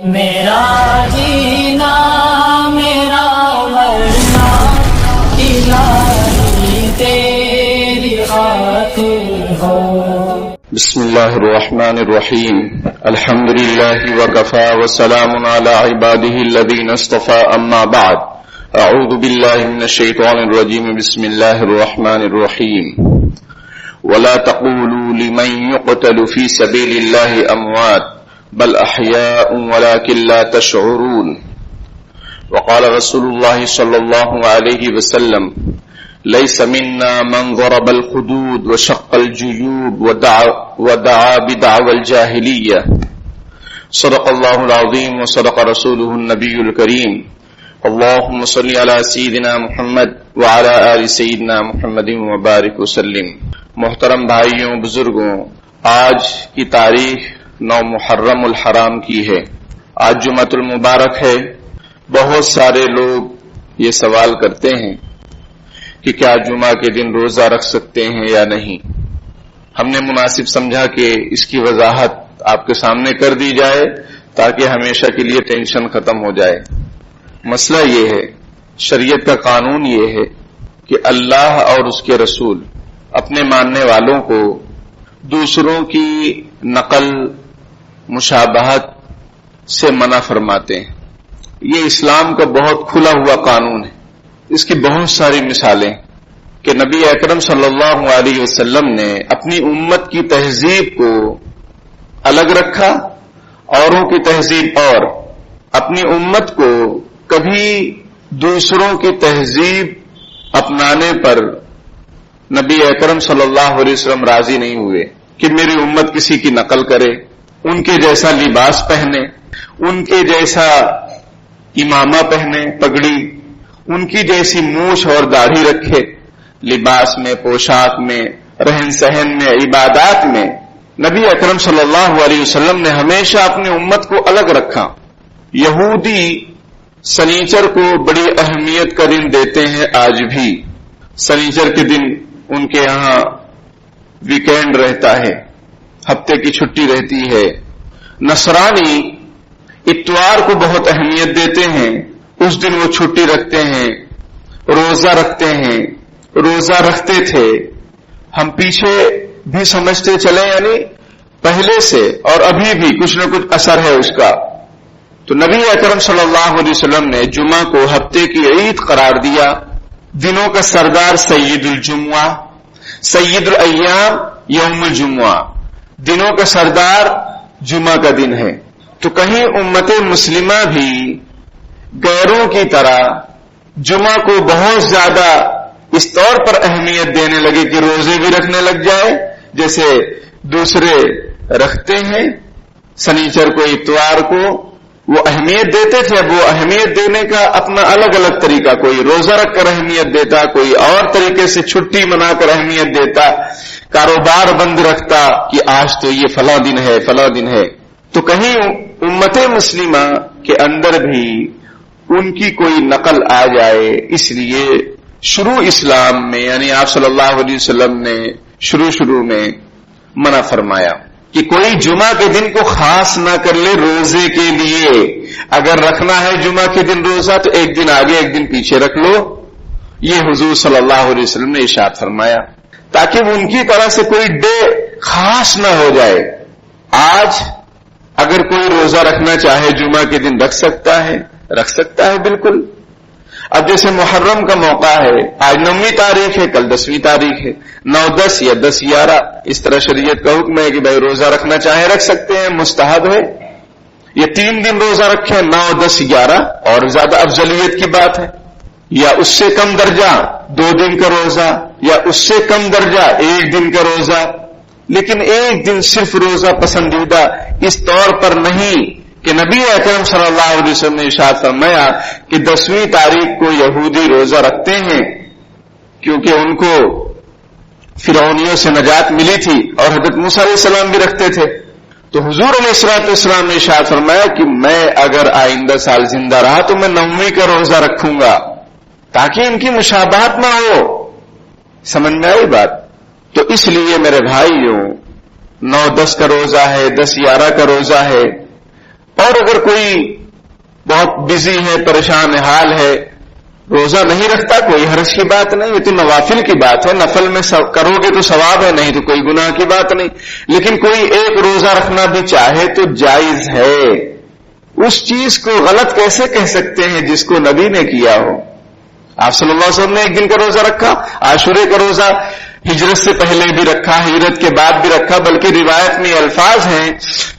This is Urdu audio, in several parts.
میرا جینا میرا مرنا الہی تیری خاطر ہو. بسم اللہ الرحمن الرحیم. الحمد للہ وکفی وسلام علی عباده الذین اصطفی. اما بعد. اعوذ باللہ من الشیطان الرجیم. بسم اللہ الرحمن الرحیم. ولا تقولوا لمن يقتل في سبيل الله اموات بل احياء ولكن لا تشعرون. وقال رسول الله صلى الله عليه وسلم ليس منا من ضرب الخدود وشق الجيوب ودعا بدعوى الجاهلية. صدق الله العظيم وصدق رسوله النبي الكريم. اللهم صل على سيدنا محمد وعلى آل سيدنا محمد وبارك وسلم. محترم بھائیوں بزرگوں، آج کی تاریخ 9 محرم الحرام کی ہے. آج جمعۃ المبارک ہے. بہت سارے لوگ یہ سوال کرتے ہیں کہ کیا جمعہ کے دن روزہ رکھ سکتے ہیں یا نہیں. ہم نے مناسب سمجھا کہ اس کی وضاحت آپ کے سامنے کر دی جائے تاکہ ہمیشہ کے لیے ٹینشن ختم ہو جائے. مسئلہ یہ ہے، شریعت کا قانون یہ ہے کہ اللہ اور اس کے رسول اپنے ماننے والوں کو دوسروں کی نقل مشابہت سے منع فرماتے ہیں. یہ اسلام کا بہت کھلا ہوا قانون ہے. اس کی بہت ساری مثالیں کہ نبی اکرم صلی اللہ علیہ وسلم نے اپنی امت کی تہذیب کو الگ رکھا، اوروں کی تہذیب اور اپنی امت کو کبھی دوسروں کی تہذیب اپنانے پر نبی اکرم صلی اللہ علیہ وسلم راضی نہیں ہوئے کہ میری امت کسی کی نقل کرے، ان کے جیسا لباس پہنے، ان کے جیسا امامہ پہنے پگڑی، ان کی جیسی مونچھ اور داڑھی رکھے. لباس میں، پوشاک میں، رہن سہن میں، عبادات میں نبی اکرم صلی اللہ علیہ وسلم نے ہمیشہ اپنی امت کو الگ رکھا. یہودی سنیچر کو بڑی اہمیت کا دن دیتے ہیں. آج بھی سنیچر کے دن ان کے یہاں ویکینڈ رہتا ہے، ہفتے کی چھٹی رہتی ہے. نصرانی اتوار کو بہت اہمیت دیتے ہیں، اس دن وہ چھٹی رکھتے ہیں، روزہ رکھتے ہیں، روزہ رکھتے تھے. ہم پیچھے بھی سمجھتے چلے، یعنی پہلے سے اور ابھی بھی کچھ نہ کچھ اثر ہے اس کا. تو نبی اکرم صلی اللہ علیہ وسلم نے جمعہ کو ہفتے کی عید قرار دیا. دنوں کا سردار سید الجمعہ، سید الایام یوم الجمعہ، دنوں کا سردار جمعہ کا دن ہے. تو کہیں امت مسلمہ بھی غیروں کی طرح جمعہ کو بہت زیادہ اس طور پر اہمیت دینے لگے کہ روزے بھی رکھنے لگ جائے جیسے دوسرے رکھتے ہیں. سنیچر کو، اتوار کو وہ اہمیت دیتے تھے. اب وہ اہمیت دینے کا اپنا الگ الگ طریقہ، کوئی روزہ رکھ کر اہمیت دیتا، کوئی اور طریقے سے چھٹی منا کر اہمیت دیتا، کاروبار بند رکھتا کہ آج تو یہ فلاں دن ہے، فلاں دن ہے. تو کہیں امت مسلمہ کے اندر بھی ان کی کوئی نقل آ جائے، اس لیے شروع اسلام میں یعنی آپ صلی اللہ علیہ وسلم نے شروع میں منع فرمایا کہ کوئی جمعہ کے دن کو خاص نہ کر لے روزے کے لیے. اگر رکھنا ہے جمعہ کے دن روزہ تو ایک دن آگے ایک دن پیچھے رکھ لو. یہ حضور صلی اللہ علیہ وسلم نے ارشاد فرمایا تاکہ ان کی طرح سے کوئی ڈے خاص نہ ہو جائے. آج اگر کوئی روزہ رکھنا چاہے جمعہ کے دن رکھ سکتا ہے بالکل. اب جیسے محرم کا موقع ہے، آج 9ویں تاریخ ہے، کل 10ویں تاریخ ہے، 9-10 یا 10-11 اس طرح شریعت کا حکم ہے کہ بھائی روزہ رکھنا چاہے رکھ سکتے ہیں، مستحب ہے. یہ 3 دن روزہ رکھیں، 9, 10, 11 اور زیادہ افضلیت کی بات ہے. یا اس سے کم درجہ 2 دن کا روزہ، یا اس سے کم درجہ 1 دن کا روزہ. لیکن ایک دن صرف روزہ پسندیدہ اس طور پر نہیں کہ نبی اکرم صلی اللہ علیہ وسلم نے ارشاد فرمایا کہ 10ویں تاریخ کو یہودی روزہ رکھتے ہیں کیونکہ ان کو فرعونیوں سے نجات ملی تھی، اور حضرت موسیٰ علیہ السلام بھی رکھتے تھے. تو حضور علیہ السلام نے ارشاد فرمایا کہ میں اگر آئندہ سال زندہ رہا تو میں 9ویں کا روزہ رکھوں گا تاکہ ان کی مشابہت نہ ہو. سمجھ میں آئی بات؟ تو اس لیے میرے بھائیوں 9-10 کا روزہ ہے، 10-11 کا روزہ ہے. اور اگر کوئی بہت بزی ہے، پریشان حال ہے، روزہ نہیں رکھتا، کوئی حرج کی بات نہیں، یہ تو نوافل کی بات ہے، نفل میں کرو گے تو ثواب ہے، نہیں تو کوئی گناہ کی بات نہیں۔ لیکن کوئی ایک روزہ رکھنا بھی چاہے تو جائز ہے۔ اس چیز کو غلط کیسے کہہ سکتے ہیں جس کو نبی نے کیا ہو؟ آپ صلی اللہ علیہ وسلم نے ایک دن کا روزہ رکھا، عاشورے کا روزہ ہجرت سے پہلے بھی رکھا، ہجرت کے بعد بھی رکھا، بلکہ روایت میں الفاظ ہیں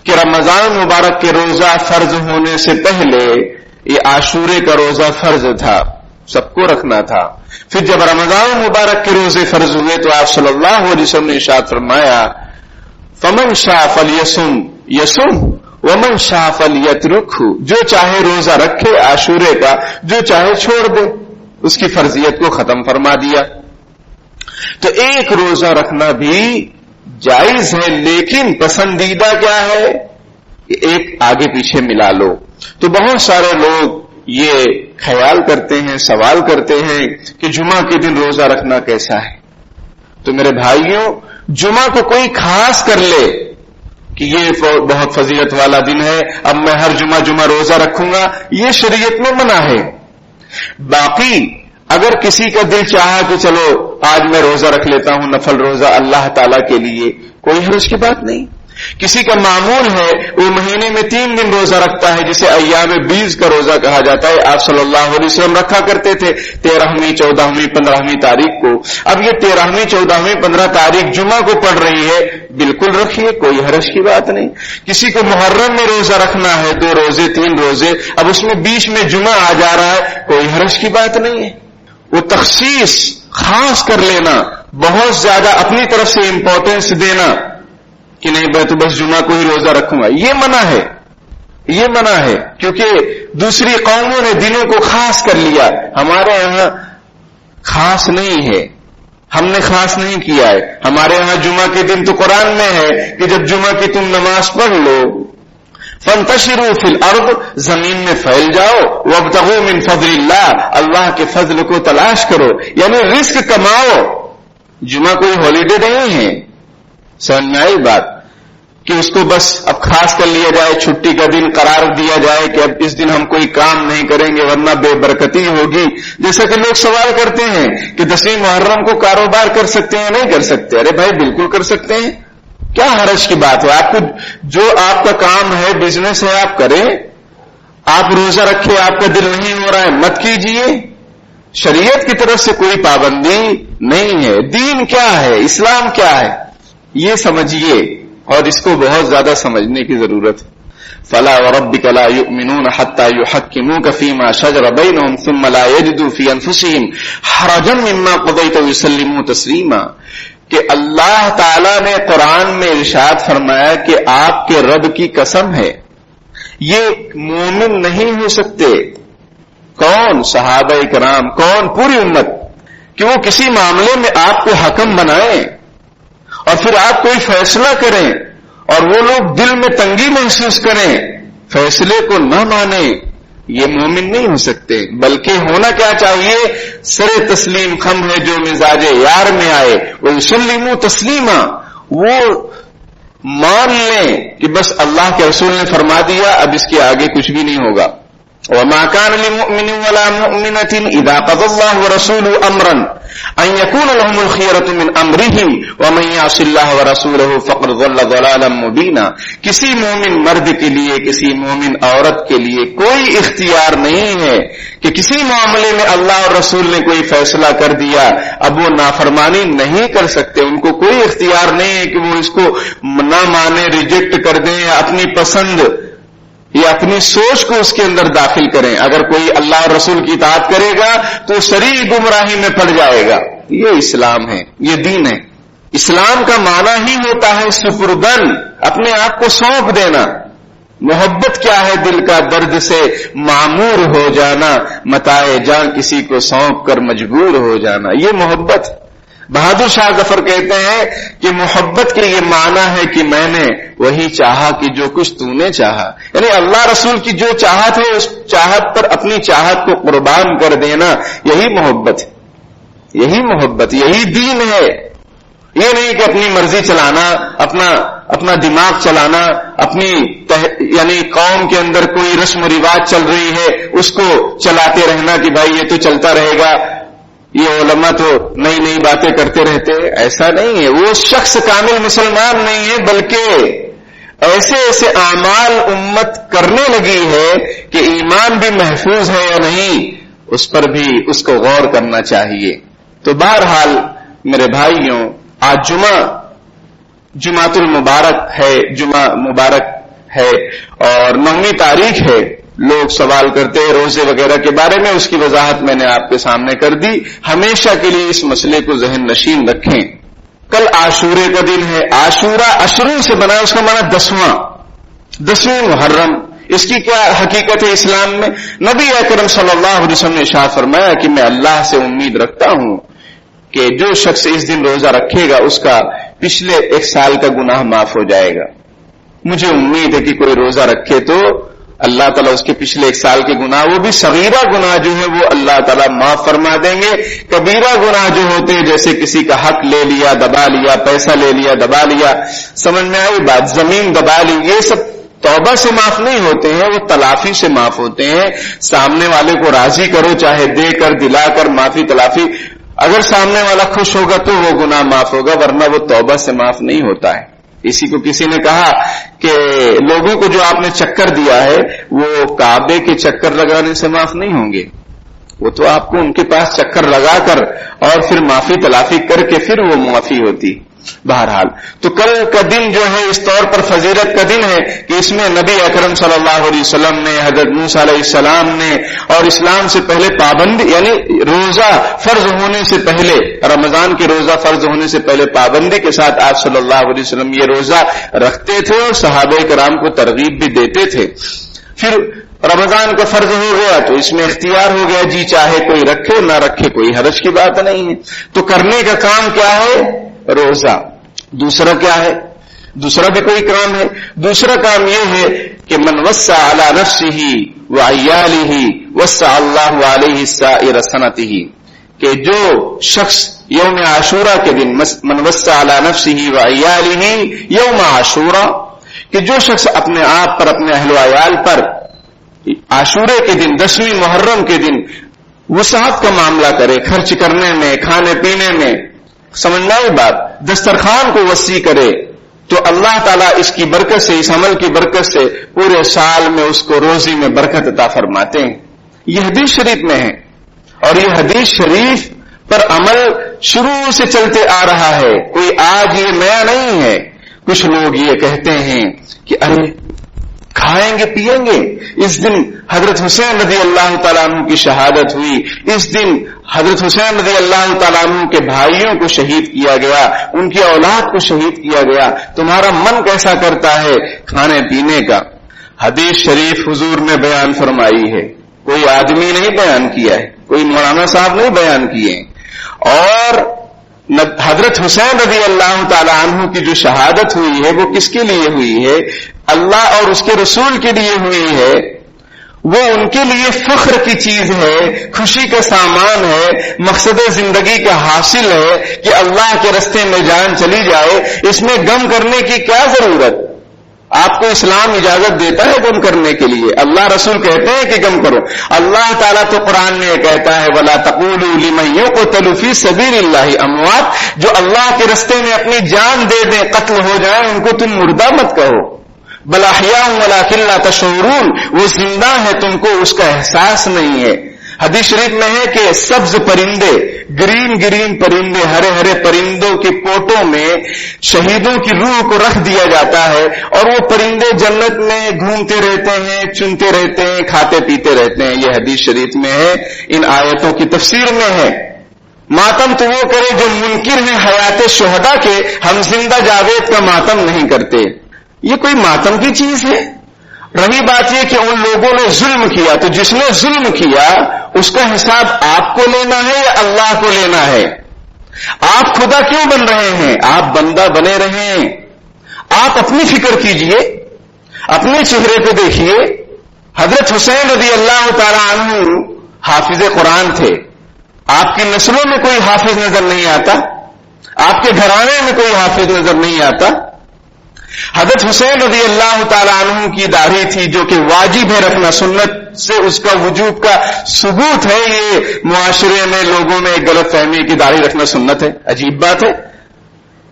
کہ رمضان مبارک کے روزہ فرض ہونے سے پہلے یہ عاشورے کا روزہ فرض تھا، سب کو رکھنا تھا۔ پھر جب رمضان مبارک کے روزے فرض ہوئے تو آپ صلی اللہ علیہ وسلم نے ارشاد فرمایا فمن شاء فلیصم یصم ومن شاء فلیترکہ، جو چاہے روزہ رکھے عاشورے کا، جو چاہے چھوڑ دے، اس کی فرضیت کو ختم فرما دیا۔ تو ایک روزہ رکھنا بھی جائز ہے، لیکن پسندیدہ کیا ہے؟ ایک آگے پیچھے ملا لو۔ تو بہت سارے لوگ یہ خیال کرتے ہیں، سوال کرتے ہیں کہ جمعہ کے دن روزہ رکھنا کیسا ہے؟ تو میرے بھائیوں، جمعہ کو کوئی خاص کر لے کہ یہ بہت فضیلت والا دن ہے، اب میں ہر جمعہ روزہ رکھوں گا، یہ شریعت میں منع ہے۔ باقی اگر کسی کا دل چاہا کہ چلو آج میں روزہ رکھ لیتا ہوں، نفل روزہ اللہ تعالیٰ کے لیے، کوئی حرج کی بات نہیں۔ کسی کا معمول ہے وہ مہینے میں 3 دن روزہ رکھتا ہے، جسے ایام بیز کا روزہ کہا جاتا ہے، آپ صلی اللہ علیہ وسلم رکھا کرتے تھے 13ویں 14ویں 15ویں تاریخ کو۔ اب یہ 13ویں 14ویں 15 تاریخ جمعہ کو پڑ رہی ہے، بالکل رکھیے، کوئی حرج کی بات نہیں۔ کسی کو محرم میں روزہ رکھنا ہے، 2 روزے 3 روزے، اب اس میں بیچ میں جمعہ آ جا رہا ہے، کوئی حرج کی بات نہیں ہے۔ وہ تخصیص خاص کر لینا، بہت زیادہ اپنی طرف سے امپورٹنس دینا کہ نہیں میں تو بس جمعہ کو ہی روزہ رکھوں گا، یہ منع ہے، یہ منع ہے، کیونکہ دوسری قوموں نے دنوں کو خاص کر لیا، ہمارے یہاں خاص نہیں ہے، ہم نے خاص نہیں کیا ہے۔ ہمارے یہاں جمعہ کے دن تو قرآن میں ہے کہ جب جمعہ کی تم نماز پڑھ لو فانتشروا فی الارض، زمین میں پھیل جاؤ، وابتغوا من فضل اللہ، اللہ کے فضل کو تلاش کرو، یعنی رزق کماؤ۔ جمعہ کوئی ہالیڈے نہیں ہے، سمجھ میں آئی بات؟ کہ اس کو بس اب خاص کر لیا جائے، چھٹی کا دن قرار دیا جائے کہ اب اس دن ہم کوئی کام نہیں کریں گے ورنہ بے برکتی ہوگی۔ جیسا کہ لوگ سوال کرتے ہیں کہ 10ویں محرم کو کاروبار کر سکتے ہیں، نہیں کر سکتے؟ ارے بھائی بالکل کر سکتے ہیں، کیا حرج کی بات ہے؟ آپ کو جو آپ کا کام ہے، بزنس ہے، آپ کریں۔ آپ روزہ رکھے، آپ کا دل نہیں ہو رہا ہے، مت کیجئے، شریعت کی طرف سے کوئی پابندی نہیں ہے۔ دین کیا ہے، اسلام کیا ہے، یہ سمجھیے، اور اس کو بہت زیادہ سمجھنے کی ضرورت ہے۔ فَلَا وَرَبِّكَ لَا يُؤْمِنُونَ حَتَّى يُحَكِّمُوكَ فِي مَا شَجَرَ بَيْنَهُمْ ثُمَّ لَا يَجِدُوا فِي أَنفُسِهِمْ حَرَجًا مِّمَّا قَضَيْتَ وَيُسَلِّمُوا تَسْلِيمًا، کہ اللہ تعالیٰ نے قرآن میں ارشاد فرمایا کہ آپ کے رب کی قسم ہے یہ مومن نہیں ہو سکتے۔ کون؟ صحابہ کرام، کون؟ پوری امت، کہ وہ کسی معاملے میں آپ کو حکم بنائیں اور پھر آپ کوئی فیصلہ کریں اور وہ لوگ دل میں تنگی محسوس کریں، فیصلے کو نہ مانیں، یہ مومن نہیں ہو سکتے۔ بلکہ ہونا کیا چاہیے؟ سر تسلیم خم ہے جو مزاج یار میں آئے، وہ یسلموا تسلیما، وہ مان لیں کہ بس اللہ کے رسول نے فرما دیا، اب اس کے آگے کچھ بھی نہیں ہوگا۔ وما كان لمؤمن ولا مؤمنة إذا قضى الله ورسوله أمرا أن يكون لهم الخيرة من أمرهم ومن يعص الله ورسوله فقد ضل ضلالا مبينا۔ کسی مومن مرد کے لیے، کسی مومن عورت کے لیے کوئی اختیار نہیں ہے کہ کسی معاملے میں اللہ اور رسول نے کوئی فیصلہ کر دیا اب وہ نافرمانی نہیں کر سکتے، ان کو کوئی اختیار نہیں ہے کہ وہ اس کو نہ مانے، ریجیکٹ کر دیں یا اپنی پسند یہ اپنی سوچ کو اس کے اندر داخل کریں۔ اگر کوئی اللہ اور رسول کی اطاعت کرے گا تو صریح گمراہی میں پڑ جائے گا۔ یہ اسلام ہے، یہ دین ہے۔ اسلام کا معنی ہی ہوتا ہے سپردن، اپنے آپ کو سونپ دینا۔ محبت کیا ہے؟ دل کا درد سے معمور ہو جانا، متاع جان کسی کو سونپ کر مجبور ہو جانا، یہ محبت۔ بہادر شاہ ظفر کہتے ہیں کہ محبت کے یہ معنی ہے کہ میں نے وہی چاہا کہ جو کچھ تو نے چاہا، یعنی اللہ رسول کی جو چاہت ہے اس چاہت پر اپنی چاہت کو قربان کر دینا، یہی محبت ہے، یہی محبت، یہی دین ہے۔ یہ نہیں کہ اپنی مرضی چلانا، اپنا دماغ چلانا، اپنی یعنی قوم کے اندر کوئی رسم و رواج چل رہی ہے اس کو چلاتے رہنا کہ بھائی یہ تو چلتا رہے گا، یہ علماء تو نئی نئی باتیں کرتے رہتے. ایسا نہیں ہے. وہ شخص کامل مسلمان نہیں ہے، بلکہ ایسے ایسے اعمال امت کرنے لگی ہے کہ ایمان بھی محفوظ ہے یا نہیں اس پر بھی اس کو غور کرنا چاہیے. تو بہرحال میرے بھائیوں، آج جمعۃ المبارک ہے، جمعہ مبارک ہے اور 9ویں تاریخ ہے. لوگ سوال کرتے ہیں روزے وغیرہ کے بارے میں، اس کی وضاحت میں نے آپ کے سامنے کر دی. ہمیشہ کے لیے اس مسئلے کو ذہن نشین رکھیں. کل عاشورے کا دن ہے. عاشورہ اشروں سے بنا، اس کا معنی 10واں محرم. اس کی کیا حقیقت ہے اسلام میں؟ نبی اکرم صلی اللہ علیہ وسلم نے ارشاد فرمایا کہ میں اللہ سے امید رکھتا ہوں کہ جو شخص اس دن روزہ رکھے گا اس کا پچھلے 1 سال کا گناہ معاف ہو جائے گا. مجھے امید ہے کہ کوئی روزہ رکھے تو اللہ تعالیٰ اس کے پچھلے 1 سال کے گناہ، وہ بھی صغیرہ گناہ جو ہے وہ اللہ تعالیٰ معاف فرما دیں گے. کبیرہ گناہ جو ہوتے ہیں جیسے کسی کا حق لے لیا دبا لیا، پیسہ لے لیا دبا لیا، سمجھ میں آئی بات، زمین دبا لی، یہ سب توبہ سے معاف نہیں ہوتے ہیں، وہ تلافی سے معاف ہوتے ہیں. سامنے والے کو راضی کرو، چاہے دے کر دلا کر معافی تلافی. اگر سامنے والا خوش ہوگا تو وہ گناہ معاف ہوگا، ورنہ وہ توبہ سے معاف نہیں ہوتا ہے. اسی کو کسی نے کہا کہ لوگوں کو جو آپ نے چکر دیا ہے وہ کعبے کے چکر لگانے سے معاف نہیں ہوں گے، وہ تو آپ کو ان کے پاس چکر لگا کر اور پھر معافی تلافی کر کے پھر وہ معافی ہوتی. بہرحال تو کل کا دن جو ہے اس طور پر فضیلت کا دن ہے کہ اس میں نبی اکرم صلی اللہ علیہ وسلم نے، حضرت موسیٰ علیہ السلام نے، اور اسلام سے پہلے پابندی یعنی روزہ فرض ہونے سے پہلے، رمضان کے روزہ فرض ہونے سے پہلے پابندی کے ساتھ آپ صلی اللہ علیہ وسلم یہ روزہ رکھتے تھے اور صحابہ کرام کو ترغیب بھی دیتے تھے. پھر رمضان کا فرض ہو گیا تو اس میں اختیار ہو گیا، جی چاہے کوئی رکھے نہ رکھے کوئی حرج کی بات نہیں ہے. تو کرنے کا کام کیا ہے؟ روزہ. دوسرا کیا ہے؟ دوسرا بھی کوئی کام ہے. دوسرا کام یہ ہے کہ من وسع علی نفسہ وعیالہ وسع اللہ علیہ سائر سنتہ، کہ جو شخص یوم عاشورہ کے دن، من وسع علی نفسہ وعیالہ یوم عاشورہ، کہ جو شخص اپنے آپ پر، اپنے اہل و عیال پر عاشورے کے دن، 10ویں محرم کے دن وسعت کا معاملہ کرے، خرچ کرنے میں، کھانے پینے میں، سمجھنا یہ بات، دسترخوان کو وسیع کرے، تو اللہ تعالیٰ اس کی برکت سے، اس عمل کی برکت سے پورے سال میں اس کو روزی میں برکت عطا فرماتے ہیں. یہ حدیث شریف میں ہے اور یہ حدیث شریف پر عمل شروع سے چلتے آ رہا ہے، کوئی آج یہ نیا نہیں ہے. کچھ لوگ یہ کہتے ہیں کہ ارے کھائیں گے پیئیں گے. اس دن حضرت حسین رضی اللہ تعالیٰ عنہ کی شہادت ہوئی، اس دن حضرت حسین رضی اللہ تعالیٰ عنہ کے بھائیوں کو شہید کیا گیا، ان کی اولاد کو شہید کیا گیا. تمہارا من کیسا کرتا ہے کھانے پینے کا؟ حدیث شریف حضور نے بیان فرمائی ہے، کوئی آدمی نہیں بیان کیا ہے، کوئی مولانا صاحب نہیں بیان کیے. اور حضرت حسین رضی اللہ تعالی عنہ کی جو شہادت ہوئی ہے وہ کس کے لیے ہوئی ہے؟ اللہ اور اس کے رسول کے لیے ہوئی ہے. وہ ان کے لیے فخر کی چیز ہے، خوشی کا سامان ہے، مقصد زندگی کا حاصل ہے کہ اللہ کے راستے میں جان چلی جائے. اس میں غم کرنے کی کیا ضرورت؟ آپ کو اسلام اجازت دیتا ہے غم کرنے کے لیے، اللہ رسول کہتے ہیں کہ غم کرو. اللہ تعالیٰ تو قرآن میں کہتا ہے وَلَا تَقُولُوا لِمَن يُقْتَلُ فِي سَبِيلِ اللَّهِ أَمْوَاتٌ، جو اللہ کے راستے میں اپنی جان دے دیں، قتل ہو جائیں، ان کو تم مردہ مت کہو. بل احیاء ولکن لا تشعرون، وہ زندہ ہے تم کو اس کا احساس نہیں ہے. حدیث شریف میں ہے کہ سبز پرندے، گرین پرندے، ہرے ہرے پرندوں کے پوٹوں میں شہیدوں کی روح کو رکھ دیا جاتا ہے اور وہ پرندے جنت میں گھومتے رہتے ہیں، چنتے رہتے ہیں، کھاتے پیتے رہتے ہیں. یہ حدیث شریف میں ہے، ان آیتوں کی تفسیر میں ہے. ماتم تو وہ کرے جو منکر ہیں حیات شہداء کے، ہم زندہ جاوید کا ماتم نہیں کرتے. یہ کوئی ماتم کی چیز ہے؟ رہی بات یہ کہ ان لوگوں نے ظلم کیا، تو جس نے ظلم کیا اس کا حساب آپ کو لینا ہے یا اللہ کو لینا ہے؟ آپ خدا کیوں بن رہے ہیں؟ آپ بندہ بنے رہے ہیں. آپ اپنی فکر کیجئے، اپنے چہرے پہ دیکھیے. حضرت حسین رضی اللہ تعالی عنہ حافظ قرآن تھے. آپ کی نسلوں میں کوئی حافظ نظر نہیں آتا. آپ کے گھرانے میں کوئی حافظ نظر نہیں آتا. حضرت حسین رضی اللہ تعالیٰ عنہ کی داڑھی تھی جو کہ واجب ہے رکھنا، سنت سے اس کا وجوب کا ثبوت ہے. یہ معاشرے میں لوگوں میں ایک غلط فہمی کہ داڑھی رکھنا سنت ہے. عجیب بات ہے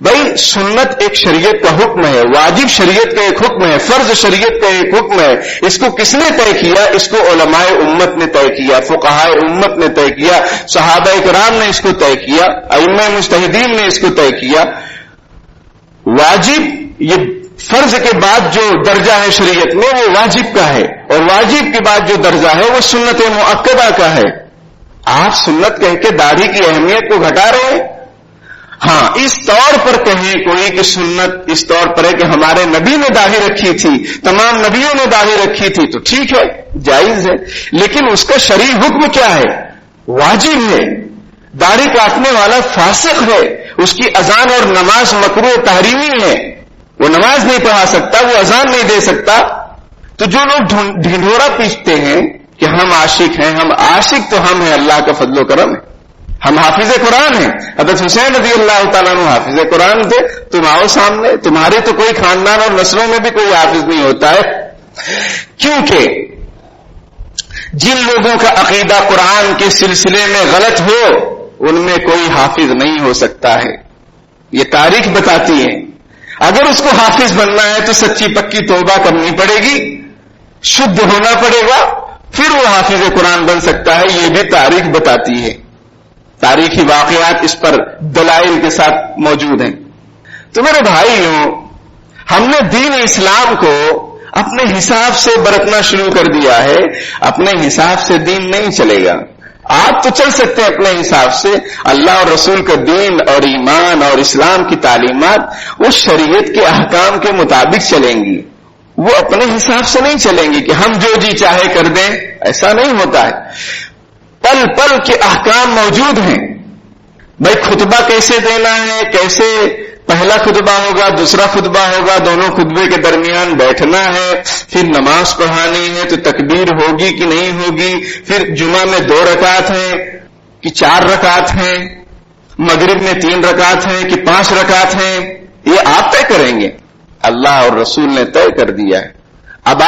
بھائی، سنت ایک شریعت کا حکم ہے، واجب شریعت کا ایک حکم ہے، فرض شریعت کا ایک حکم ہے. اس کو کس نے طے کیا؟ اس کو علماء امت نے طے کیا، فقہاء امت نے طے کیا، صحابہ کرام نے اس کو طے کیا، ائمہ مجتہدین نے اس کو طے کیا. واجب، یہ فرض کے بعد جو درجہ ہے شریعت میں وہ واجب کا ہے، اور واجب کے بعد جو درجہ ہے وہ سنت مؤکدہ کا ہے. آپ سنت کہہ کے داڑھی کی اہمیت کو گھٹا رہے ہیں. ہاں، اس طور پر کہیں کوئی کہ سنت اس طور پر ہے کہ ہمارے نبی نے داڑھی رکھی تھی، تمام نبیوں نے داڑھی رکھی تھی، تو ٹھیک ہے، جائز ہے، لیکن اس کا شرعی حکم کیا ہے؟ واجب ہے. داڑھی کاٹنے والا فاسق ہے، اس کی اذان اور نماز مکروہ تحریمی ہے، وہ نماز نہیں پڑھا سکتا، وہ اذان نہیں دے سکتا. تو جو لوگ ڈھنڈورا پیٹتے ہیں کہ ہم عاشق ہیں، ہم عاشق تو ہم ہیں، اللہ کا فضل و کرم ہے، ہم حافظ قرآن ہیں. حضرت حسین رضی اللہ تعالیٰ عنہ حافظ قرآن تھے. تم آؤ سامنے، تمہارے تو کوئی خاندان اور نسلوں میں بھی کوئی حافظ نہیں ہوتا ہے، کیونکہ جن لوگوں کا عقیدہ قرآن کے سلسلے میں غلط ہو ان میں کوئی حافظ نہیں ہو سکتا ہے. یہ تاریخ بتاتی ہے. اگر اس کو حافظ بننا ہے تو سچی پکی توبہ کرنی پڑے گی، شدھ ہونا پڑے گا، پھر وہ حافظ قرآن بن سکتا ہے. یہ بھی تاریخ بتاتی ہے، تاریخی واقعات اس پر دلائل کے ساتھ موجود ہیں. تو میرے بھائیوں، ہم نے دین اسلام کو اپنے حساب سے برتنا شروع کر دیا ہے. اپنے حساب سے دین نہیں چلے گا. آپ تو چل سکتے ہیں اپنے حساب سے، اللہ اور رسول کا دین اور ایمان اور اسلام کی تعلیمات وہ شریعت کے احکام کے مطابق چلیں گی، وہ اپنے حساب سے نہیں چلیں گی کہ ہم جو جی چاہے کر دیں. ایسا نہیں ہوتا ہے. پل پل کے احکام موجود ہیں. بھائی خطبہ کیسے دینا ہے، کیسے پہلا خطبہ ہوگا، دوسرا خطبہ ہوگا، دونوں خطبے کے درمیان بیٹھنا ہے، پھر نماز پڑھانی ہے تو تکبیر ہوگی کہ نہیں ہوگی، پھر جمعہ میں 2 رکعت ہیں کہ 4 رکعت ہیں، مغرب میں 3 رکعت ہیں کہ 5 رکعت ہیں، یہ آپ طے کریں گے. اللہ اور رسول نے طے کر دیا ہے. اب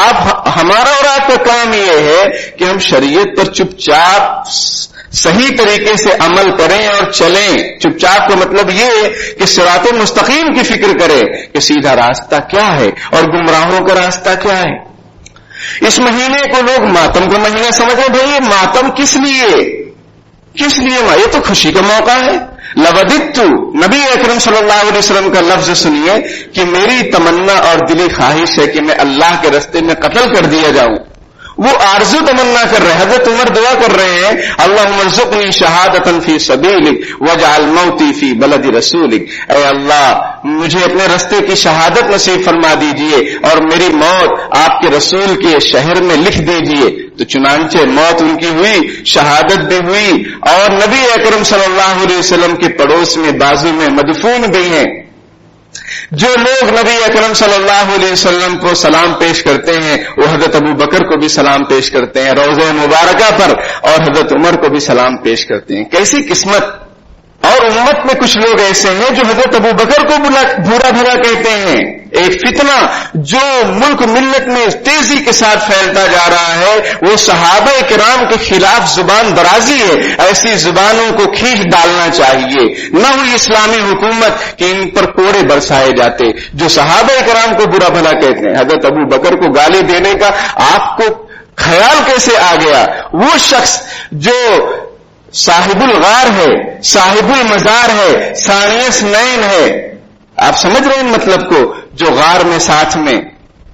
ہمارا اور آپ کا کام یہ ہے کہ ہم شریعت پر چپ چاپ صحیح طریقے سے عمل کریں اور چلیں. چپ چاپ کا مطلب یہ ہے کہ صراط مستقیم کی فکر کریں کہ سیدھا راستہ کیا ہے اور گمراہوں کا راستہ کیا ہے. اس مہینے کو لوگ ماتم کا مہینہ سمجھ رہے. بھائی یہ ماتم کس لیے یہ تو خوشی کا موقع ہے. لوددت، نبی اکرم صلی اللہ علیہ وسلم کا لفظ سنیے کہ میری تمنا اور دلی خواہش ہے کہ میں اللہ کے راستے میں قتل کر دیا جاؤں. وہ آرزو تمنا کر رہے ہیں. حضرت عمر دعا کر رہے ہیں اللہم ارزقنی شہادۃ فی سبیلک واجعل موتی فی بلد رسولک. اے اللہ مجھے اپنے راستے کی شہادت نصیب فرما دیجئے اور میری موت آپ کے رسول کے شہر میں لکھ دیجئے. تو چنانچہ موت ان کی ہوئی، شہادت بھی ہوئی، اور نبی اکرم صلی اللہ علیہ وسلم کے پڑوس میں بازو میں مدفون بھی ہیں. جو لوگ نبی اکرم صلی اللہ علیہ وسلم کو سلام پیش کرتے ہیں وہ حضرت ابو بکر کو بھی سلام پیش کرتے ہیں روضہ مبارکہ پر، اور حضرت عمر کو بھی سلام پیش کرتے ہیں. کیسی قسمت. اور امت میں کچھ لوگ ایسے ہیں جو حضرت ابو بکر کو برا بھلا کہتے ہیں. ایک فتنہ جو ملک ملت میں تیزی کے ساتھ پھیلتا جا رہا ہے وہ صحابہ کرام کے خلاف زبان درازی ہے. ایسی زبانوں کو کھینچ ڈالنا چاہیے. نہ ہوئی اسلامی حکومت کہ ان پر کوڑے برسائے جاتے جو صحابہ کرام کو برا بھلا کہتے ہیں. حضرت ابو بکر کو گالی دینے کا آپ کو خیال کیسے آ گیا؟ وہ شخص جو صاحب الغار ہے، صاحب المزار ہے، ثانیس نین ہے. آپ سمجھ رہے ہیں مطلب کو؟ جو غار میں ساتھ میں،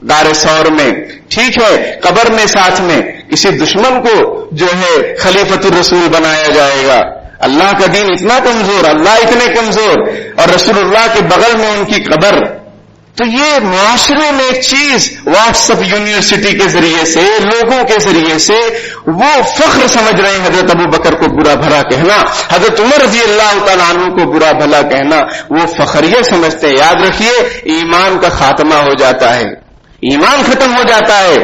غار ثور میں، ٹھیک ہے، قبر میں ساتھ میں کسی دشمن کو جو ہے خلیفۃ الرسول بنایا جائے گا. اللہ کا دین اتنا کمزور، اللہ اتنے کمزور، اور رسول اللہ کے بغل میں ان کی قبر. تو یہ معاشرے میں ایک چیز واٹس اپ یونیورسٹی کے ذریعے سے، لوگوں کے ذریعے سے وہ فخر سمجھ رہے ہیں حضرت ابو بکر کو برا بھلا کہنا، حضرت عمر رضی اللہ تعالیٰ عنہ کو برا بھلا کہنا وہ فخریہ سمجھتے ہیں. یاد رکھیے ایمان کا خاتمہ ہو جاتا ہے، ایمان ختم ہو جاتا ہے.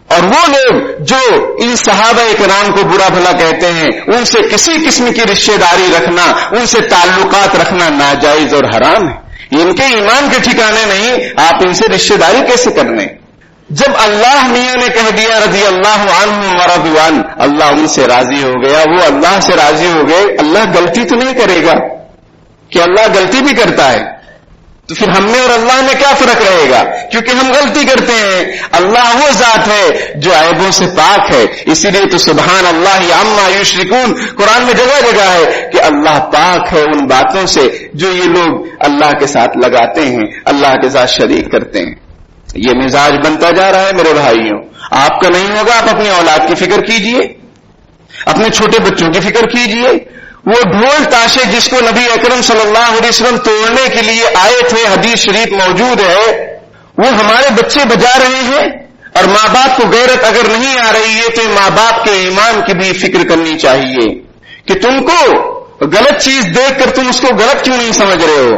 اور وہ لوگ جو ان صحابہ کرام کو برا بھلا کہتے ہیں، ان سے کسی قسم کی رشتہ داری رکھنا، ان سے تعلقات رکھنا ناجائز اور حرام ہے، ان کے ایمان کے ٹھکانے نہیں، آپ ان سے رشتہ داری کیسے کرنے؟ جب اللہ میاں نے کہہ دیا رضی اللہ عنہم ورضوا عنہ، اللہ ان سے راضی ہو گیا، وہ اللہ سے راضی ہو گئے، اللہ غلطی تو نہیں کرے گا کہ اللہ غلطی بھی کرتا ہے، تو پھر ہم میں اور اللہ میں کیا فرق رہے گا؟ کیونکہ ہم غلطی کرتے ہیں، اللہ وہ ذات ہے جو عیبوں سے پاک ہے، اسی لیے تو سبحان اللہ عما یشرکون قرآن میں جگہ جگہ ہے کہ اللہ پاک ہے ان باتوں سے جو یہ لوگ اللہ کے ساتھ لگاتے ہیں، اللہ کے ساتھ شریک کرتے ہیں۔ یہ مزاج بنتا جا رہا ہے میرے بھائیوں، آپ کا نہیں ہوگا، آپ اپنی اولاد کی فکر کیجئے، اپنے چھوٹے بچوں کی فکر کیجئے۔ وہ ڈھول تاشے جس کو نبی اکرم صلی اللہ علیہ وسلم توڑنے کے لیے آئے تھے، حدیث شریف موجود ہے، وہ ہمارے بچے بجا رہے ہیں، اور ماں باپ کو غیرت اگر نہیں آ رہی ہے تو ماں باپ کے ایمان کی بھی فکر کرنی چاہیے کہ تم کو غلط چیز دیکھ کر تم اس کو غلط کیوں نہیں سمجھ رہے ہو؟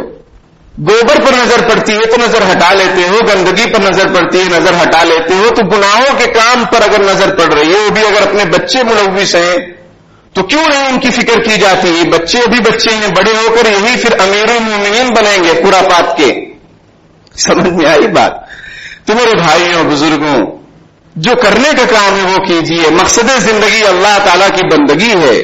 گوبر پر نظر پڑتی ہے تو نظر ہٹا لیتے ہو، گندگی پر نظر پڑتی ہے نظر ہٹا لیتے ہو، تو گناہوں کے کام پر اگر نظر پڑ رہی ہے، وہ بھی اگر اپنے بچے ملوث ہیں تو کیوں نہیں ان کی فکر کی جاتی؟ بچے بھی بچے ہیں، بڑے ہو کر یہی پھر امیر المومنین بنیں گے خرافات کے۔ سمجھ میں آئی بات؟ تو میرے بھائیوں بزرگوں، جو کرنے کا کام ہے وہ کیجیے، مقصد زندگی اللہ تعالیٰ کی بندگی ہے،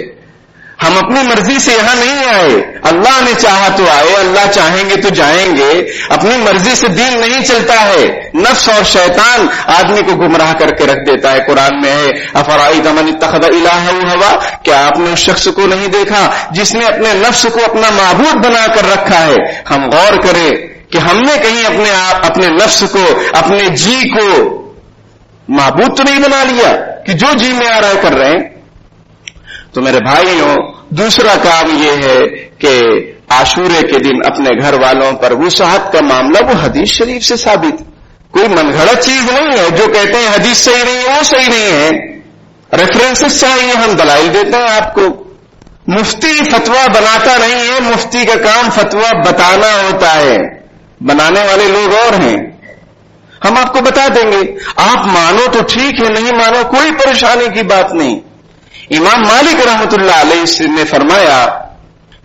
ہم اپنی مرضی سے یہاں نہیں آئے، اللہ نے چاہا تو آئے، اللہ چاہیں گے تو جائیں گے، اپنی مرضی سے دین نہیں چلتا ہے، نفس اور شیطان آدمی کو گمراہ کر کے رکھ دیتا ہے۔ قرآن میں ہے افرأیت من اتخذ الہہ ہوا، کیا آپ نے اس شخص کو نہیں دیکھا جس نے اپنے نفس کو اپنا معبود بنا کر رکھا ہے؟ ہم غور کریں کہ ہم نے کہیں اپنے نفس کو، اپنے جی کو معبود تو نہیں بنا لیا کہ جو جی میں آ رہا ہے کر رہے ہیں؟ تو میرے بھائیوں، دوسرا کام یہ ہے کہ عاشورے کے دن اپنے گھر والوں پر وسعت کا معاملہ وہ حدیث شریف سے ثابت، کوئی من گھڑت چیز نہیں ہے۔ جو کہتے ہیں حدیث صحیح نہیں ہے وہ صحیح نہیں ہے، ریفرنسز چاہیے، ہم دلائل دیتے ہیں آپ کو۔ مفتی فتویٰ بناتا نہیں ہے، مفتی کا کام فتویٰ بتانا ہوتا ہے، بنانے والے لوگ اور ہیں، ہم آپ کو بتا دیں گے، آپ مانو تو ٹھیک ہے، نہیں مانو کوئی پریشانی کی بات نہیں۔ امام مالک رحمۃ اللہ علیہ نے فرمایا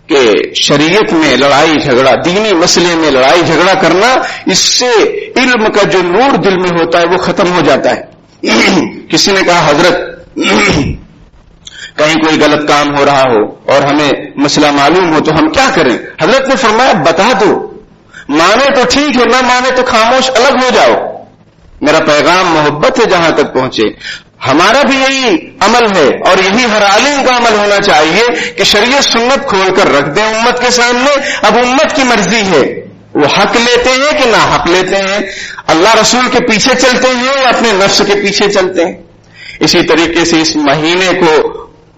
کہ شریعت میں لڑائی جھگڑا، دینی مسئلے میں لڑائی جھگڑا کرنا، اس سے علم کا جو نور دل میں ہوتا ہے وہ ختم ہو جاتا ہے۔ کسی نے کہا حضرت کہیں کوئی غلط کام ہو رہا ہو اور ہمیں مسئلہ معلوم ہو تو ہم کیا کریں؟ حضرت نے فرمایا بتا دو، مانے تو ٹھیک ہے، نہ مانے تو خاموش الگ ہو جاؤ۔ میرا پیغام محبت ہے جہاں تک پہنچے، ہمارا بھی یہی عمل ہے اور یہی ہر عالم کا عمل ہونا چاہیے کہ شریعت سنت کھول کر رکھ دیں امت کے سامنے۔ اب امت کی مرضی ہے، وہ حق لیتے ہیں کہ نہ حق لیتے ہیں، اللہ رسول کے پیچھے چلتے ہیں یا اپنے نفس کے پیچھے چلتے ہیں۔ اسی طریقے سے اس مہینے کو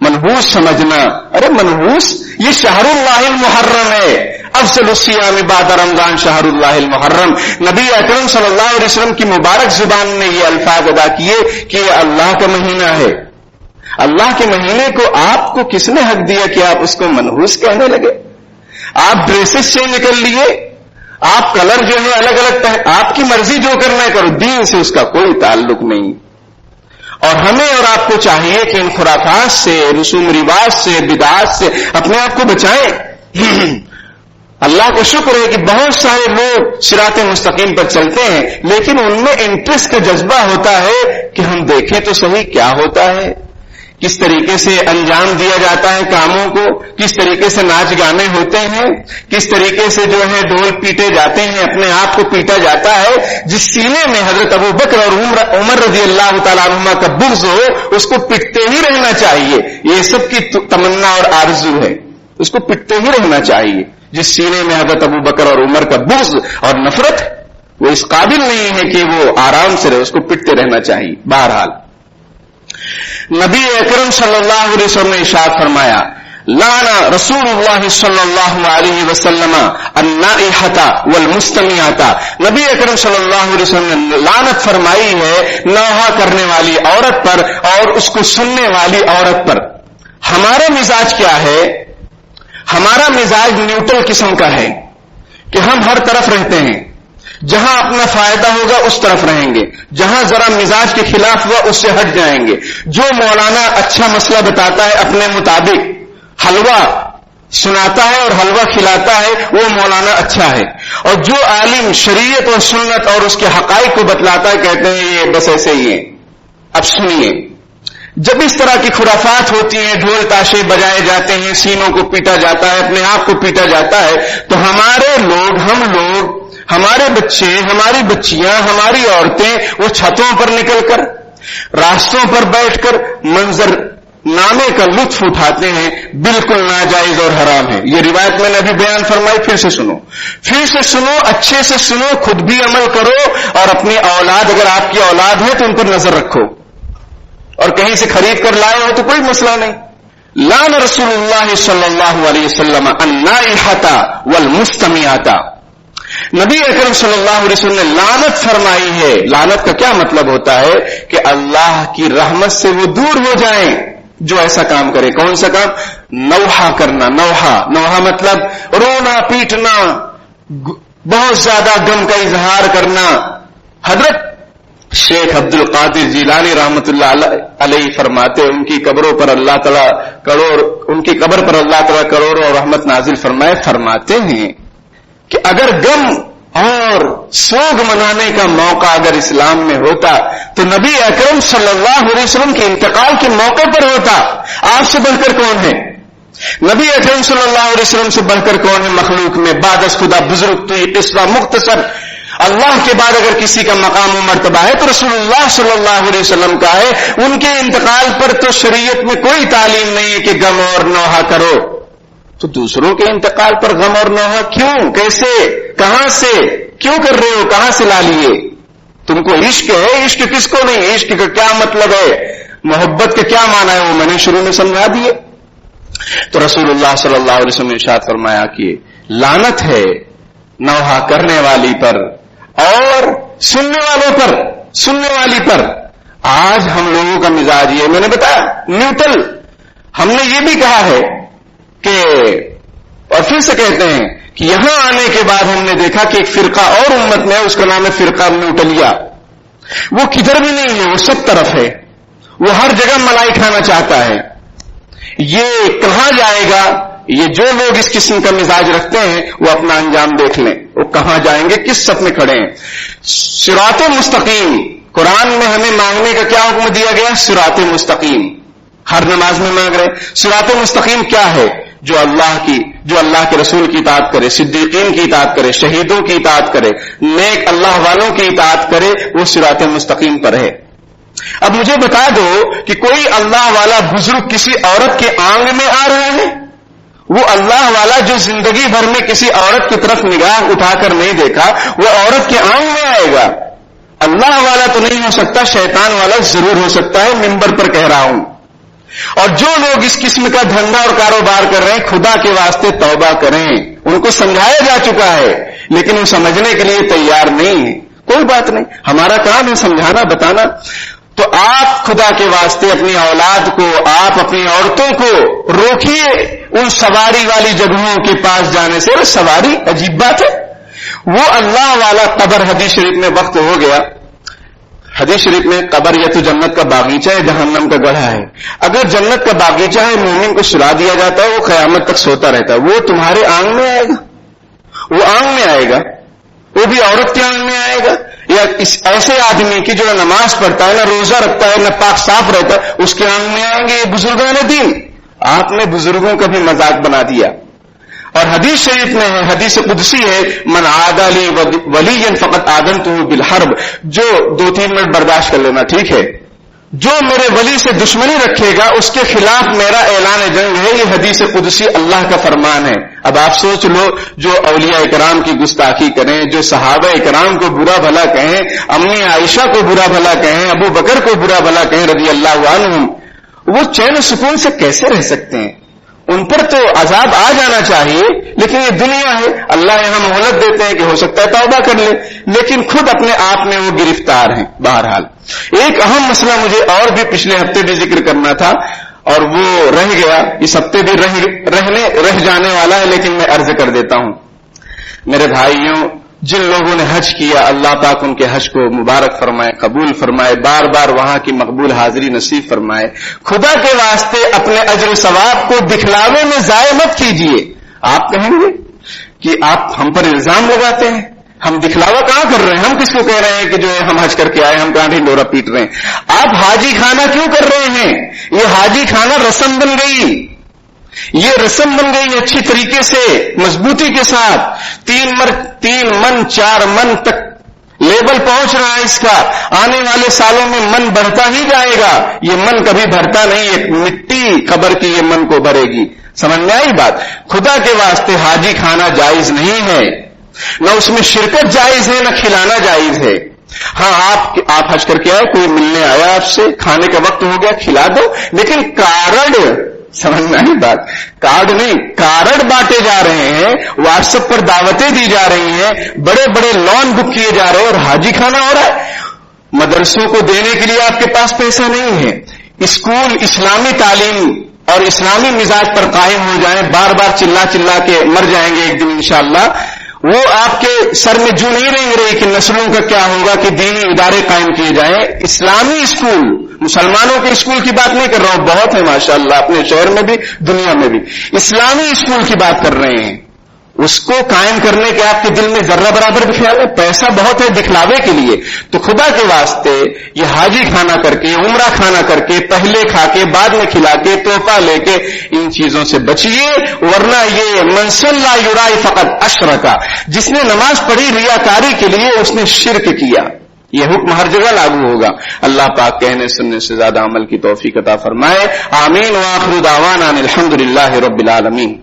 منحوس سمجھنا، ارے منحوس، یہ شہر اللہ المحرم ہے، افضل الصیام بعد رمضان شہر اللہ المحرم۔ نبی اکرم صلی اللہ علیہ وسلم کی مبارک زبان نے یہ الفاظ ادا کیے کہ یہ اللہ کا مہینہ ہے۔ اللہ کے مہینے کو آپ کو کس نے حق دیا کہ آپ اس کو منحوس کہنے لگے؟ آپ ڈریسز چینج کر لیے، آپ کلر جو ہے الگ الگ آپ کی مرضی جو کرنا ہے کرو، دین سے اس کا کوئی تعلق نہیں۔ اور ہمیں اور آپ کو چاہیے کہ ان خرافات سے، رسوم رواج سے، بدعات سے اپنے آپ کو بچائیں۔ اللہ کا شکر ہے کہ بہت سارے لوگ صراط مستقیم پر چلتے ہیں، لیکن ان میں انٹرسٹ کا جذبہ ہوتا ہے کہ ہم دیکھیں تو صحیح کیا ہوتا ہے، کس طریقے سے انجام دیا جاتا ہے کاموں کو، کس طریقے سے ناچ گانے ہوتے ہیں، کس طریقے سے جو ہے ڈھول پیٹے جاتے ہیں، اپنے آپ کو پیٹا جاتا ہے۔ جس سینے میں حضرت ابو بکر اور عمر رضی اللہ تعالیٰ عنہما کا بغض ہو، اس کو پٹتے ہی رہنا چاہیے۔ یہ سب کی تمنا اور آرزو ہے، اس کو پٹتے ہی رہنا چاہیے۔ جس سینے میں حضرت ابو بکر اور عمر کا بغض اور نفرت، وہ اس قابل نہیں ہے کہ وہ آرام سے رہے، اس کو پٹتے رہنا چاہیے۔ بہرحال نبی اکرم صلی اللہ علیہ وسلم نے ارشاد فرمایا، لانا رسول اللہ صلی اللہ علیہ وسلم النائحۃ والمستمعۃ، نبی اکرم صلی اللہ علیہ وسلم نے لعنت فرمائی ہے نوحہ کرنے والی عورت پر اور اس کو سننے والی عورت پر۔ ہمارا مزاج کیا ہے؟ ہمارا مزاج نیوٹرل قسم کا ہے کہ ہم ہر طرف رہتے ہیں، جہاں اپنا فائدہ ہوگا اس طرف رہیں گے، جہاں ذرا مزاج کے خلاف ہوا اس سے ہٹ جائیں گے۔ جو مولانا اچھا مسئلہ بتاتا ہے اپنے مطابق، حلوہ سناتا ہے اور حلوہ کھلاتا ہے، وہ مولانا اچھا ہے۔ اور جو عالم شریعت اور سنت اور اس کے حقائق کو بتلاتا ہے، کہتے ہیں یہ بس ایسے ہی ہے۔ اب سنیے، جب اس طرح کی خرافات ہوتی ہیں، ڈھول تاشے بجائے جاتے ہیں، سینوں کو پیٹا جاتا ہے، اپنے آپ کو پیٹا جاتا ہے، تو ہمارے لوگ، ہم لوگ، ہمارے بچے، ہماری بچیاں، ہماری عورتیں وہ چھتوں پر نکل کر، راستوں پر بیٹھ کر منظر نامے کا لطف اٹھاتے ہیں، بالکل ناجائز اور حرام ہے۔ یہ روایت میں نے ابھی بیان فرمائی، پھر سے سنو، اچھے سے سنو، خود بھی عمل کرو، اور اپنی اولاد، اگر آپ کی اولاد ہے تو ان پر نظر رکھو، اور کہیں سے خرید کر لائے ہو تو کوئی مسئلہ نہیں۔ لعن رسول اللہ صلی اللہ علیہ وسلم النائحۃ والمستمعۃ، نبی اکرم صلی اللہ علیہ وسلم نے لعنت فرمائی ہے۔ لعنت کا کیا مطلب ہوتا ہے؟ کہ اللہ کی رحمت سے وہ دور ہو جائیں جو ایسا کام کرے۔ کون سا کام؟ نوحہ کرنا۔ نوحہ مطلب رونا پیٹنا، بہت زیادہ غم کا اظہار کرنا۔ حضرت شیخ عبد القادر جیلانی رحمت اللہ علیہ فرماتے، ان کی قبروں پر اللہ تعالیٰ کروڑوں اور رحمت نازل فرماتے ہیں کہ اگر غم اور سوگ منانے کا موقع اگر اسلام میں ہوتا تو نبی اکرم صلی اللہ علیہ وسلم کے انتقال کے موقع پر ہوتا۔ آپ سے بڑھ کر کون ہے؟ نبی اکرم صلی اللہ علیہ وسلم سے بڑھ کر کون ہے مخلوق میں؟ بعد از خدا بزرگ تو یہ قصہ مختصر، اللہ کے بعد اگر کسی کا مقام و مرتبہ ہے تو رسول اللہ صلی اللہ علیہ وسلم کا ہے۔ ان کے انتقال پر تو شریعت میں کوئی تعلیم نہیں ہے کہ غم اور نوحہ کرو، تو دوسروں کے انتقال پر غم اور نوحہ کیوں؟ کیسے؟ کہاں سے؟ کیوں کر رہے ہو؟ کہاں سے لا لیے؟ تم کو عشق ہے؟ عشق کس کو نہیں؟ عشق کا کیا مطلب ہے؟ محبت کا کیا معنی ہے؟ وہ میں نے شروع میں سمجھا دیے۔ تو رسول اللہ صلی اللہ علیہ وسلم نے ارشاد فرمایا کہ لعنت ہے نوحہ کرنے والی پر اور سننے والوں پر، سننے والی پر۔ آج ہم لوگوں کا مزاج یہ، میں نے بتایا نیوٹرل۔ ہم نے یہ بھی کہا ہے کہ، اور پھر سے کہتے ہیں کہ یہاں آنے کے بعد ہم نے دیکھا کہ ایک فرقہ اور امت میں ہے، اس کا نام ہے فرقہ نیوٹلیہ۔ وہ کدھر بھی نہیں ہے، وہ سب طرف ہے، وہ ہر جگہ ملائی کھانا چاہتا ہے۔ یہ کہاں جائے گا؟ یہ جو لوگ اس قسم کا مزاج رکھتے ہیں وہ اپنا انجام دیکھ لیں، وہ کہاں جائیں گے، کس صف میں کھڑے ہیں۔ صراط مستقیم، قرآن میں ہمیں مانگنے کا کیا حکم دیا گیا؟ صراط مستقیم، ہر نماز میں مانگ رہے۔ صراط مستقیم کیا ہے؟ جو اللہ کے رسول کی اطاعت کرے، صدیقین کی اطاعت کرے، شہیدوں کی اطاعت کرے، نیک اللہ والوں کی اطاعت کرے، وہ صراط مستقیم پر ہے۔ اب مجھے بتا دو کہ کوئی اللہ والا بزرگ کسی عورت کے آنگ میں آ رہا ہے؟ وہ اللہ والا جو زندگی بھر میں کسی عورت کی طرف نگاہ اٹھا کر نہیں دیکھا، وہ عورت کے آنگ میں آئے گا؟ اللہ والا تو نہیں ہو سکتا، شیطان والا ضرور ہو سکتا ہے، منبر پر کہہ رہا ہوں۔ اور جو لوگ اس قسم کا دھندا اور کاروبار کر رہے ہیں، خدا کے واسطے توبہ کریں۔ ان کو سمجھایا جا چکا ہے لیکن وہ سمجھنے کے لیے تیار نہیں ہے۔ کوئی بات نہیں، ہمارا کام ہے سمجھانا، بتانا۔ تو آپ خدا کے واسطے اپنی اولاد کو، آپ اپنی عورتوں کو روکیے ان سواری والی جگہوں کے پاس جانے سے۔ اور سواری عجیب بات ہے، وہ اللہ والا قبر، حدیث شریف میں وقت ہو گیا، حدیث شریف میں قبر یا تو جنت کا باغیچہ ہے، جہنم کا گڑھا ہے۔ اگر جنت کا باغیچہ ہے، مومن کو سلا دیا جاتا ہے، وہ قیامت تک سوتا رہتا ہے۔ وہ تمہارے آنگ میں آئے گا، وہ آنگ میں آئے گا، وہ بھی عورت کے آنگ میں آئے گا، یا اس ایسے آدمی کی جو نہ نماز پڑھتا ہے، نہ روزہ رکھتا ہے، نہ پاک صاف رہتا ہے، اس کے آنگ میں آئیں گے یہ بزرگان دین۔ آپ نے بزرگوں کا بھی مذاق بنا دیا۔ اور حدیث شریف میں ہے، حدیث قدسی ہے، من عادی لی ولیا فقد آذنتہ بالحرب، جو 2-3 منٹ برداشت کر لینا، ٹھیک ہے، جو میرے ولی سے دشمنی رکھے گا اس کے خلاف میرا اعلان جنگ ہے۔ یہ حدیث قدسی اللہ کا فرمان ہے۔ اب آپ سوچ لو، جو اولیاء اکرام کی گستاخی کریں، جو صحابہ اکرام کو برا بھلا کہیں، امی عائشہ کو برا بھلا کہیں، ابو بکر کو برا بھلا کہیں رضی اللہ عنہم، وہ چین و سکون سے کیسے رہ سکتے ہیں؟ ان پر تو عذاب آ جانا چاہیے، لیکن یہ دنیا ہے، اللہ یہاں مہلت دیتے ہیں کہ ہو سکتا ہے توبہ کر لے، لیکن خود اپنے آپ میں وہ گرفتار ہیں۔ بہرحال ایک اہم مسئلہ مجھے اور بھی پچھلے ہفتے بھی ذکر کرنا تھا اور وہ رہ گیا، اس ہفتے بھی رہ جانے والا ہے، لیکن میں عرض کر دیتا ہوں۔ میرے بھائیوں، جن لوگوں نے حج کیا اللہ پاک ان کے حج کو مبارک فرمائے، قبول فرمائے، بار بار وہاں کی مقبول حاضری نصیب فرمائے۔ خدا کے واسطے اپنے اجر و ثواب کو دکھلاوے میں ضائع مت کیجیے۔ آپ کہیں گے کہ آپ ہم پر الزام لگاتے ہیں، ہم دکھلاوا کہاں کر رہے ہیں؟ ہم کس کو کہہ رہے ہیں کہ جو ہے ہم حج کر کے آئے، ہم کہاں ڈھنڈورا پیٹ رہے ہیں؟ آپ حاجی خانہ کیوں کر رہے ہیں؟ یہ حاجی خانہ رسم بن گئی، یہ رسم بن گئی اچھی طریقے سے مضبوطی کے ساتھ، 3 من 4 من تک لیول پہنچ رہا ہے اس کا۔ آنے والے سالوں میں من بڑھتا ہی جائے گا، یہ من کبھی بھرتا نہیں، ایک مٹی قبر کی یہ من کو بھرے گی۔ سمجھ میں آئی بات؟ خدا کے واسطے حاجی خانہ جائز نہیں ہے، نہ اس میں شرکت جائز ہے، نہ کھلانا جائز ہے۔ ہاں آپ حج کر کے آئے، کوئی ملنے آیا آپ سے، کھانے کا وقت ہو گیا، کھلا دو، لیکن کارڈ، سمجھ میں آئی بات؟ کارڈ نہیں، کارڈ بانٹے جا رہے ہیں، واٹس ایپ پر دعوتیں دی جا رہی ہیں، بڑے بڑے لون بک کیے جا رہے ہیں، اور حاجی خانہ ہو رہا ہے۔ مدرسوں کو دینے کے لیے آپ کے پاس پیسہ نہیں ہے، اسکول اسلامی تعلیم اور اسلامی مزاج پر قائم ہو جائیں، بار بار چلا کے مر جائیں گے ایک دن انشاءاللہ، وہ آپ کے سر میں جو نہیں رہیں گے کہ نسلوں کا کیا ہوگا کہ دینی ادارے قائم کیے جائیں۔ اسلامی اسکول، مسلمانوں کے اسکول کی بات نہیں کر رہا ہوں، بہت ہے ماشاءاللہ اپنے شہر میں بھی دنیا میں بھی، اسلامی اسکول کی بات کر رہے ہیں، اس کو قائم کرنے کے آپ کے دل میں ذرہ برابر بھی خیال ہے؟ پیسہ بہت ہے دکھلاوے کے لیے، تو خدا کے واسطے یہ حاجی خانہ کر کے، عمرہ خانہ کر کے، پہلے کھا کے بعد میں کھلا کے، تحفہ لے کے، ان چیزوں سے بچیے، ورنہ یہ من صلی یرائی فقط اشرکا، جس نے نماز پڑھی ریاکاری کے لیے اس نے شرک کیا۔ یہ حکم ہر جگہ لاگو ہوگا۔ اللہ پاک کہنے سننے سے زیادہ عمل کی توفیق عطا فرمائے، آمین۔ وآخر دعوانا الحمدللہ رب العالمین۔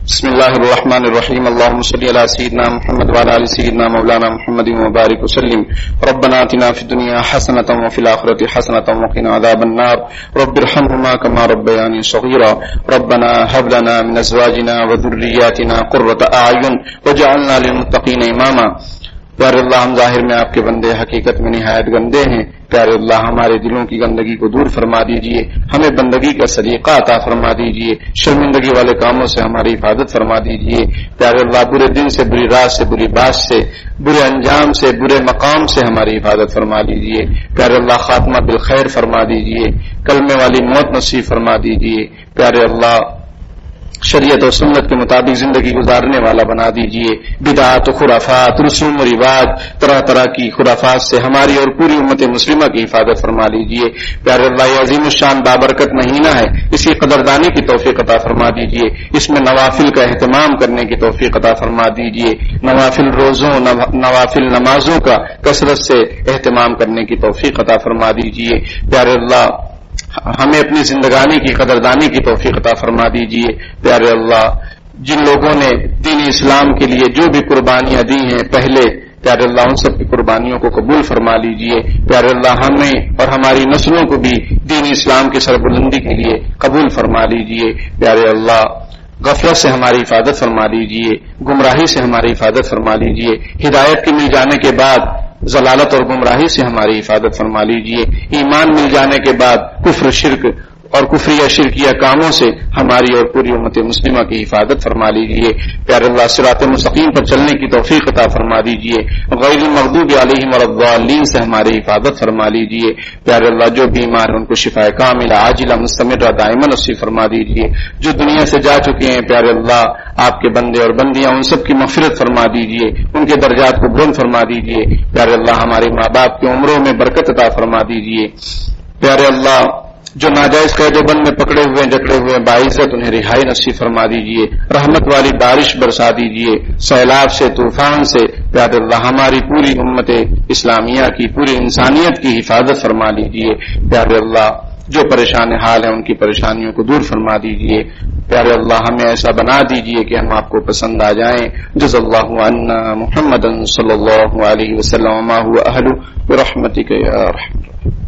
بسم اللہ الرحمن الرحیم، اللہم صلی علی سیدنا محمد وعلی آل سیدنا مولانا محمد وبارک وسلم۔ ربنا آتنا فی الدنیا حسنۃ وفی الآخرۃ حسنۃ وقنا عذاب النار، رب ارحمہما کما ربیانی صغیرا، ربنا هب لنا من ازواجنا وذریاتنا قرۃ اعین واجعلنا للمتقین اماما۔ پیارے اللہ، ہم ظاہر میں آپ کے بندے، حقیقت میں نہایت گندے ہیں۔ پیارے اللہ، ہمارے دلوں کی گندگی کو دور فرما دیجئے، ہمیں بندگی کا سلیقہ عطا فرما دیجئے، شرمندگی والے کاموں سے ہماری حفاظت فرما دیجئے۔ پیارے اللہ، برے دن سے، بری رات سے، بری بات سے، برے انجام سے، برے مقام سے ہماری حفاظت فرما دیجئے۔ پیارے اللہ، خاتمہ بالخیر فرما دیجئے، کلمے والی موت نصیب فرما دیجئے۔ پیارے اللہ، شریعت و سنت کے مطابق زندگی گزارنے والا بنا دیجئے۔ بدعات و خرافات، رسوم و رواج، طرح طرح کی خرافات سے ہماری اور پوری امت مسلمہ کی حفاظت فرما لیجئے۔ پیارے اللہ، یہ عظیم الشان بابرکت مہینہ ہے، اس کی قدردانی کی توفیق عطا فرما دیجئے، اس میں نوافل کا اہتمام کرنے کی توفیق عطا فرما دیجئے، نوافل روزوں، نوافل نمازوں کا کثرت سے اہتمام کرنے کی توفیق عطا فرما دیجئے۔ پیارے اللہ، ہمیں اپنی زندگانی کی قدردانی کی توفیق عطا فرما دیجئے۔ پیارے اللہ، جن لوگوں نے دین اسلام کے لیے جو بھی قربانیاں دی ہیں پہلے، پیارے اللہ ان سب کی قربانیوں کو قبول فرما لیجئے۔ پیارے اللہ، ہمیں اور ہماری نسلوں کو بھی دین اسلام کی سربلندی کے لیے قبول فرما لیجئے۔ پیارے اللہ، غفلت سے ہماری حفاظت فرما لیجئے، گمراہی سے ہماری حفاظت فرما لیجئے، ہدایت کے مل جانے کے بعد ضلالت اور گمراہی سے ہماری حفاظت فرما لیجئے، ایمان مل جانے کے بعد کفر، شرک اور کفریہ شرکیہ کاموں سے ہماری اور پوری امت مسلمہ کی حفاظت فرما لیجئے۔ پیارے اللہ، صراط مستقیم پر چلنے کی توفیق عطا فرما دیجئے، غیر المغضوب علیہم ولا الضالین سے ہماری حفاظت فرما لیجئے۔ پیارے اللہ، جو بیمار ہیں ان کو شفاء کاملہ عاجلہ مستمرہ دائما نصیب فرما دیجئے، جو دنیا سے جا چکے ہیں پیارے اللہ آپ کے بندے اور بندیاں، ان سب کی مغفرت فرما دیجئے، ان کے درجات کو بلند فرما دیجئے۔ پیارے اللہ، ہمارے ماں باپ کی عمروں میں برکت عطا فرما دیجئے۔ پیارے اللہ، جو ناجائز قید و بند میں پکڑے ہوئے جکڑے ہوئے باعزت انہیں رہائی نصیب فرما دیجئے، رحمت والی بارش برسا دیجئے، سیلاب سے، طوفان سے پیارے اللہ ہماری پوری امت اسلامیہ کی، پوری انسانیت کی حفاظت فرما لیجئے۔ پیارے اللہ، جو پریشان حال ہیں ان کی پریشانیوں کو دور فرما دیجئے۔ پیارے اللہ، ہمیں ایسا بنا دیجئے کہ ہم آپ کو پسند آ جائیں۔ جزا اللہ عنا محمدا صلی اللہ علیہ وسلم ما هو اہل برحمتک یا ارحم الراحمین۔